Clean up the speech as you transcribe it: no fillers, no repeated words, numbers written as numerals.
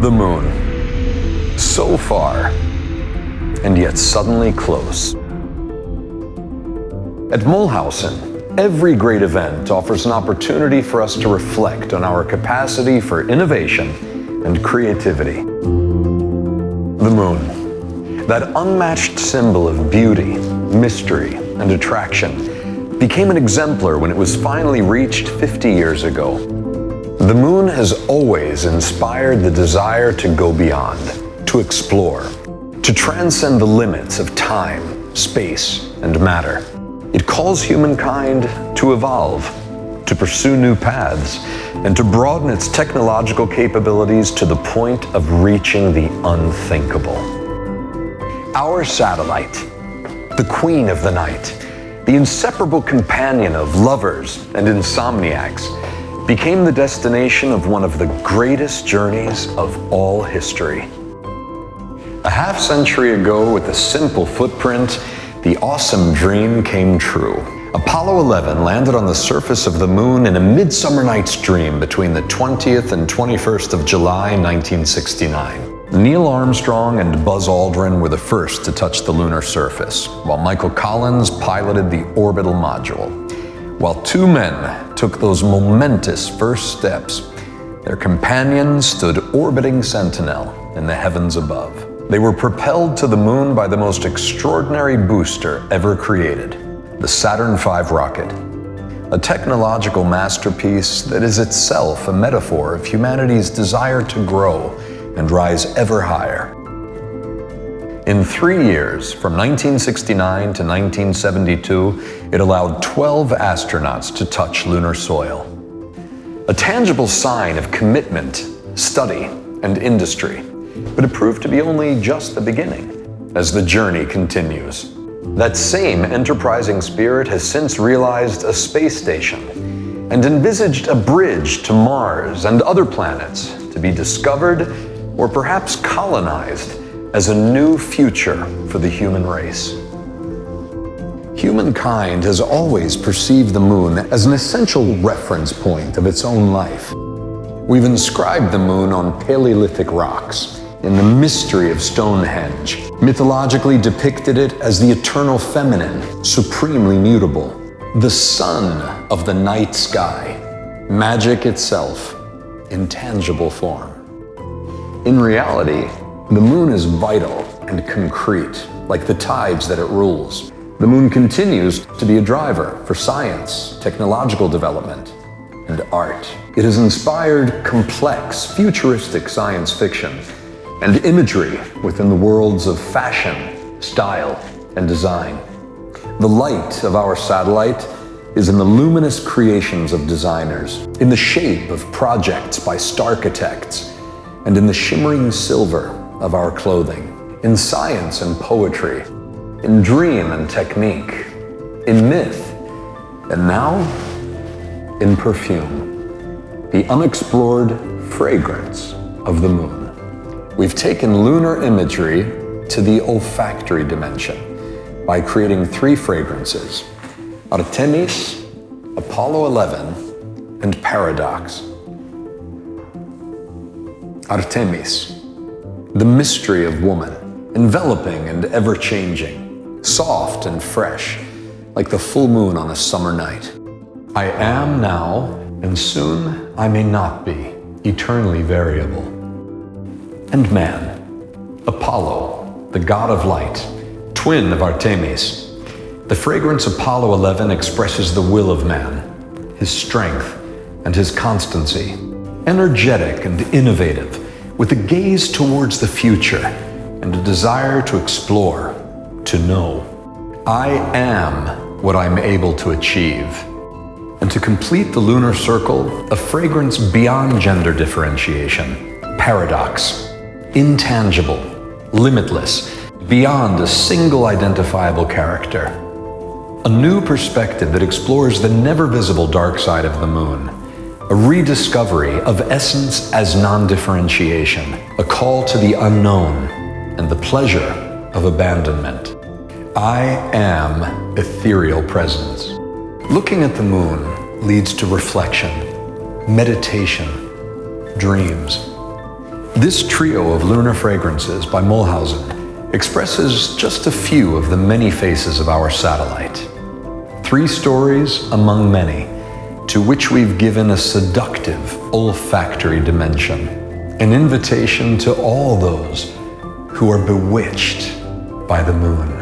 The moon. So far, and yet suddenly close. At Moellhausen, every great event offers an opportunity for us to reflect on our capacity for innovation and creativity. The moon, that unmatched symbol of beauty, mystery, and attraction, became an exemplar when it was finally reached 50 years ago. The moon has always inspired the desire to go beyond, to explore, to transcend the limits of time, space, and matter. It calls humankind to evolve, to pursue new paths, and to broaden its technological capabilities to the point of reaching the unthinkable. Our satellite, the queen of the night, the inseparable companion of lovers and insomniacs, became the destination of one of the greatest journeys of all history. A half-century ago, with a simple footprint, the awesome dream came true. Apollo 11 landed on the surface of the moon in a midsummer night's dream between the 20th and 21st of July, 1969. Neil Armstrong and Buzz Aldrin were the first to touch the lunar surface, while Michael Collins piloted the orbital module. While two men took those momentous first steps, their companions stood orbiting sentinel in the heavens above. They were propelled to the moon by the most extraordinary booster ever created, the Saturn V rocket, a technological masterpiece that is itself a metaphor of humanity's desire to grow and rise ever higher. In 3 years, from 1969 to 1972, it allowed 12 astronauts to touch lunar soil. A tangible sign of commitment, study, and industry, but it proved to be only just the beginning as the journey continues. That same enterprising spirit has since realized a space station and envisaged a bridge to Mars and other planets to be discovered or perhaps colonized as a new future for the human race. Humankind has always perceived the moon as an essential reference point of its own life. We've inscribed the moon on Paleolithic rocks, in the mystery of Stonehenge, mythologically depicted it as the eternal feminine, supremely mutable, the sun of the night sky, magic itself, in tangible form. In reality, the moon is vital and concrete, like the tides that it rules. The moon continues to be a driver for science, technological development, and art. It has inspired complex, futuristic science fiction and imagery within the worlds of fashion, style, and design. The light of our satellite is in the luminous creations of designers, in the shape of projects by starchitects, and in the shimmering silver of our clothing, in science and poetry, in dream and technique, in myth, and now in perfume, the unexplored fragrance of the moon. We've taken lunar imagery to the olfactory dimension by creating 3 fragrances: ARTEMIS, Apollo 11, and Paradox. ARTEMIS, the mystery of woman, enveloping and ever-changing, soft and fresh, like the full moon on a summer night. I am now, and soon I may not be, eternally variable. And man, Apollo, the god of light, twin of Artemis. The fragrance Apollo 11 expresses the will of man, his strength and his constancy, energetic and innovative, with a gaze towards the future and a desire to explore, to know. I am what I'm able to achieve. And to complete the lunar circle, a fragrance beyond gender differentiation, Paradox, intangible, limitless, beyond a single identifiable character. A new perspective that explores the never-visible dark side of the moon. A rediscovery of essence as non-differentiation. A call to the unknown and the pleasure of abandonment. I am ethereal presence. Looking at the moon leads to reflection, meditation, dreams. This trio of lunar fragrances by Moellhausen expresses just a few of the many faces of our satellite. 3 stories among many, to which we've given a seductive olfactory dimension, an invitation to all those who are bewitched by the moon.